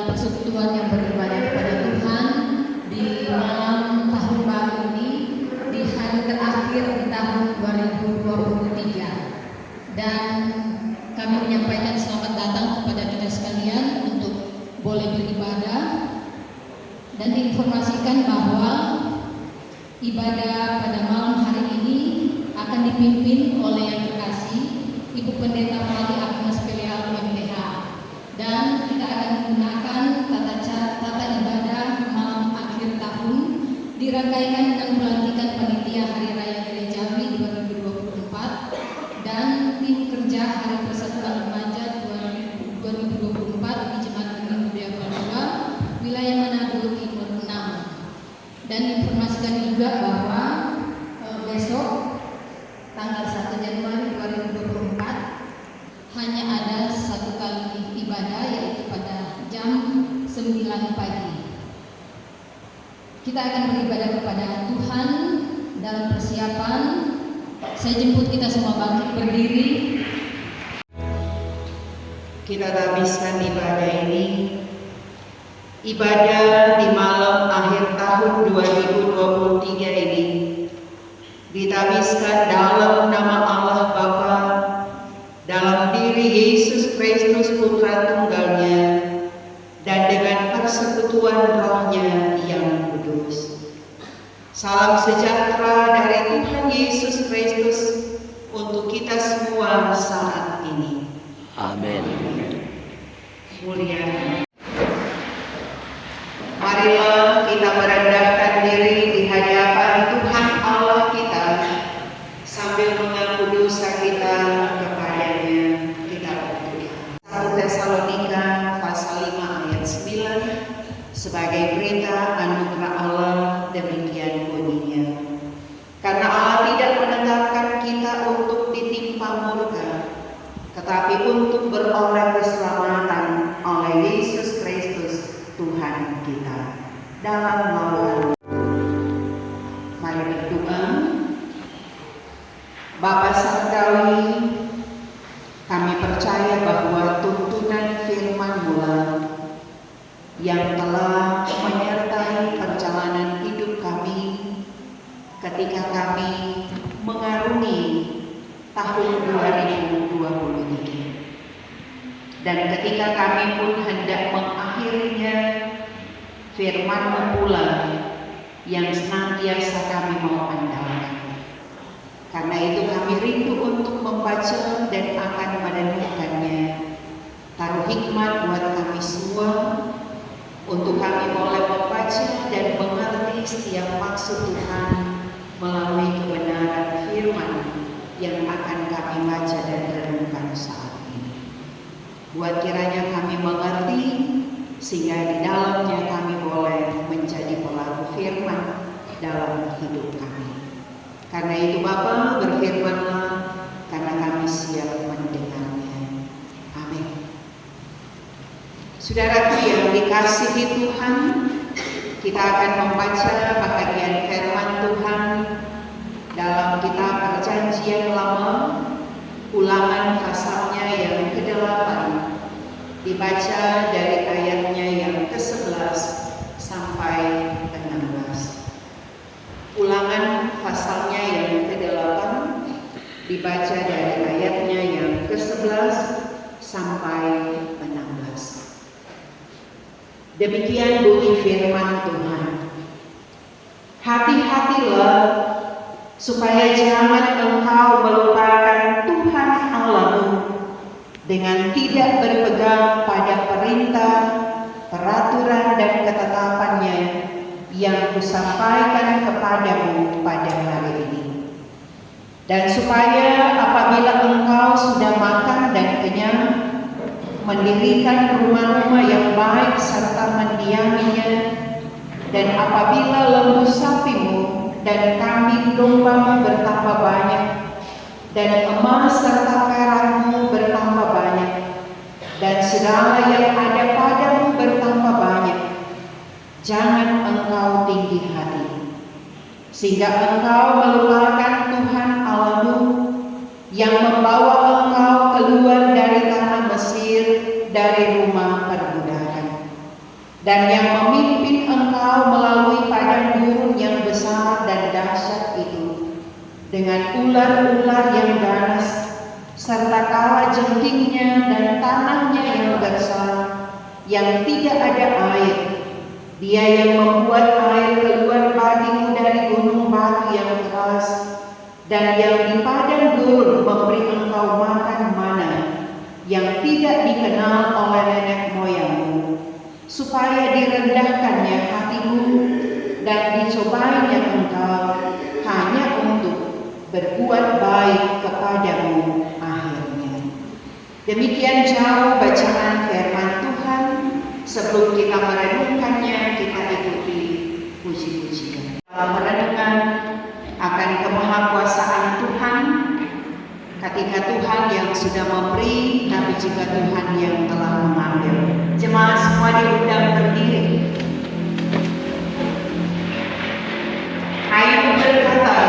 dalam persekutuan yang beribadah kepada Tuhan di malam tahun baru ini, di hari terakhir di tahun 2023. Dan kami menyampaikan selamat datang kepada kita sekalian untuk boleh beribadah dan diinformasikan bahwa ibadah pada malam hari ini akan dipimpin oleh yang terkasih Ibu Pendeta Mali Agnes Peleal MPH, dan kita akan menggunakan tata ibadah malam akhir tahun dirangkaikan dengan pelantikan panitia Hari Raya Gerejawi 2024 dan tim kerja Hari Persatuan Remaja 2024 di Jemaat Benih Budaya Papua wilayah Manado Timur 6. Dan informasikan juga bahwa besok tanggal 1 Januari 2024 hanya ada satu kali ibadah, yaitu pada jam 9 pagi. Kita akan beribadah kepada Tuhan dalam persiapan. Saya jemput kita semua bangkit berdiri. Kita habiskan ibadah ini, ibadah di malam akhir tahun 2023 ini ditabiskan dalam nama Allah Bapa, dalam diri Yesus Kristus Putra Tunggalnya, dan dengan persekutuan Roh-Nya yang kudus. Salam sejahtera dari Tuhan Yesus Kristus untuk kita semua saat ini. Amin. Mulia. Marilah kita merendahkan diri di hadapan Tuhan Allah kita sambil mengaku dosa kita kepadanya. Kita berdoa. 1 Tesalonika pasal 5 ayat 9 sebagai berita anugerah Allah demikian bunyinya. Karena Allah tidak menetapkan kita untuk ditimpa murka, tetapi untuk beroleh keselamatan oleh Yesus Kristus Tuhan kita. Dalam lautan, mari berdoa. Bapa Surgawi, kami percaya bahwa tuntunan firman-Mu yang telah menyertai perjalanan hidup kami ketika kami mengarungi tahun 2023, dan ketika kami pun hendak mengakhirinya, firman-Mu pula yang senantiasa kami mau andalkan. Karena itu kami rindu untuk membaca dan akan merenungkannya. Taruh hikmat buat kami semua, untuk kami boleh membaca dan mengerti setiap maksud Tuhan melalui kebenaran firman yang akan kami baca dan renungkan saat ini. Buat kiranya kami mengerti, sehingga di dalamnya kami boleh menjadi pelaku firman dalam hidup kami. Karena itu Bapa, berfirmanlah, karena kami siap mendengarnya. Amin. Saudaraku yang dikasihi Tuhan, kita akan membaca bahagian firman Tuhan dalam kitab Perjanjian Lama, Ulangan pasalnya yang ke-8, dibaca dari ayatnya yang ke-11 sampai 16. Ulangan pasalnya yang ke-8 dibaca dari ayatnya yang ke-11 sampai 16. Demikian bunyi firman Tuhan. Hati-hatilah supaya jangan engkau melupakan Tuhan Allahmu dengan tidak berpegang pada perintah, peraturan dan ketetapannya yang kusampaikan kepadamu pada hari ini. Dan supaya apabila engkau sudah makan dan kenyang, mendirikan rumah-rumah yang baik serta mendiaminya, dan apabila lembu sapimu dan kambing dombamu bertambah banyak, dan emas serta perakmu bertambah banyak, dan segala yang ada padamu bertambah banyak, jangan engkau tinggi hati, sehingga engkau melupakan Tuhan Allahmu yang membawa engkau keluar dari tanah Mesir, dari rumah perbudakan. dan yang memimpin engkau melalui padang gurun yang besar dan dahsyat itu, dengan ular-ular yang ganas, serta kala jengkingnya dan tanahnya yang gersang, yang tidak ada air. Dia yang membuat air keluar bagimu dari gunung batu yang keras, dan yang di padang gurun memberi engkau makan mana yang tidak dikenal oleh nenek moyangmu, supaya direndahkannya hatimu dan dicobainya engkau hanya untuk berbuat baik kepadamu akhirnya. Demikian jauh bacaan firman Tuhan. Sebelum kita merenungkannya, kita ikuti puji-pujian. Dalam merenungkan akan kemahakuasaan Tuhan, ketika Tuhan yang sudah memberi, tapi juga Tuhan yang telah mengambil. Jemaat semua diundang berdiri. Ayo berkata,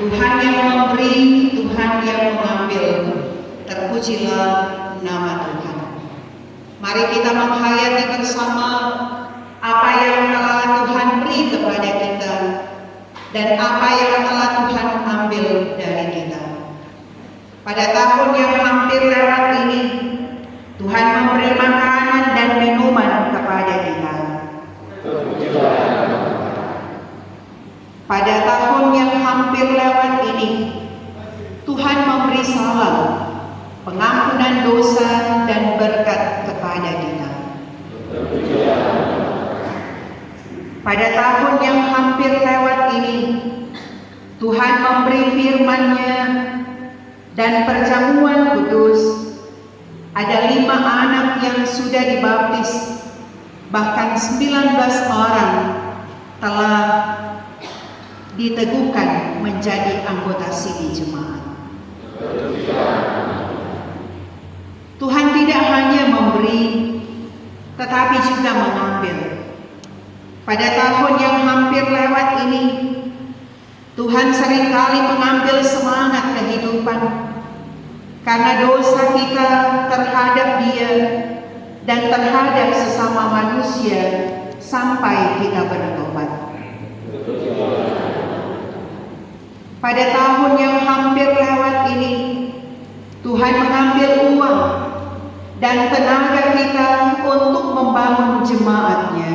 Tuhan yang memberi, Tuhan yang mengambil. Terpujilah nama Tuhan. Mari kita menghayati bersama apa yang telah Tuhan beri kepada kita dan apa yang telah Tuhan ambil dari kita. Pada tahun yang hampir lewat ini, Tuhan memberi makanan dan minuman kepada kita. Pada tahun yang hampir lewat ini, Tuhan memberi salam, pengampunan dosa dan berkat kepada kita. Pada tahun yang hampir lewat ini, Tuhan memberi firman-Nya dan perjamuan kudus. Ada 5 anak yang sudah dibaptis, bahkan 19 orang telah diteguhkan menjadi anggota sini jemaat. Tuhan tidak hanya memberi, tetapi juga mengambil. Pada tahun yang hampir lewat ini, Tuhan seringkali mengambil semangat kehidupan karena dosa kita terhadap Dia dan terhadap sesama manusia sampai kita bertobat. Pada tahun yang hampir lewat ini, Tuhan mengambil uang dan tenaga kita untuk membangun jemaat-Nya.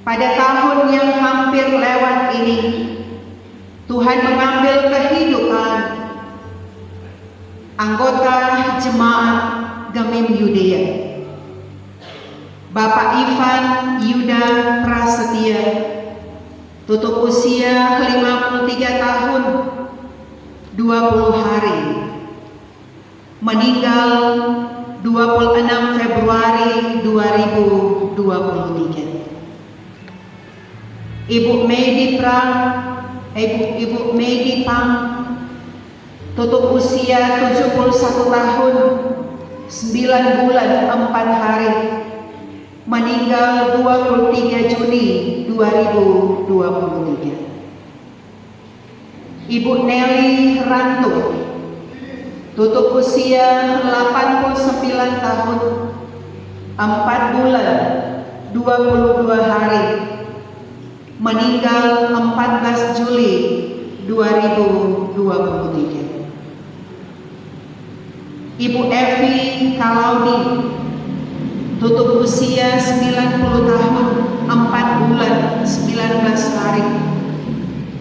Pada tahun yang hampir lewat ini, Tuhan mengambil kehidupan anggota jemaat Gemim Yudea, Bapak Ivan Yuda Prasetya, tutup usia 53 tahun 20 hari, meninggal 26 Februari 2023. Ibu Medi Pang, tutup usia 71 tahun 9 bulan 4 hari, meninggal 23 Juni 2023. Ibu Nelly Ranto, tutup usia 89 tahun 4 bulan 22 hari, meninggal 14 Juli 2023. Ibu Evi Kalaudi, tutup usia 90 tahun 4 bulan 19 hari,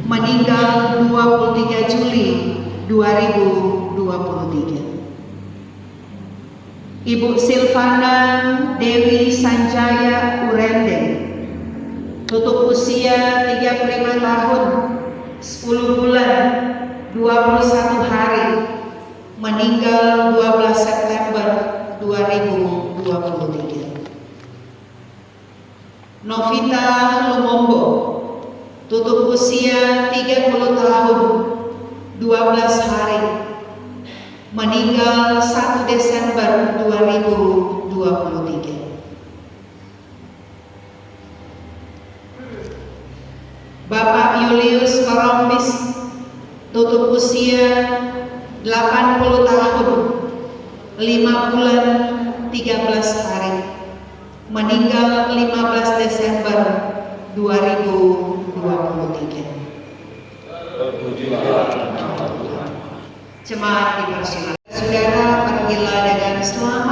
meninggal 23 Juli 2023. Ibu Silvana Dewi Sanjaya Urende, tutup usia 35 tahun 10 bulan 21 hari, meninggal 12 September 2023. Novita Lumombo, tutup usia 30 tahun 12 hari, meninggal 1 Desember 2023. Bapak Julius Korombis, tutup usia 80 tahun 5 bulan 13 hari, meninggal 15 Desember 2023. Jemaat dipersilakan. Saudara, pergilah dengan selamat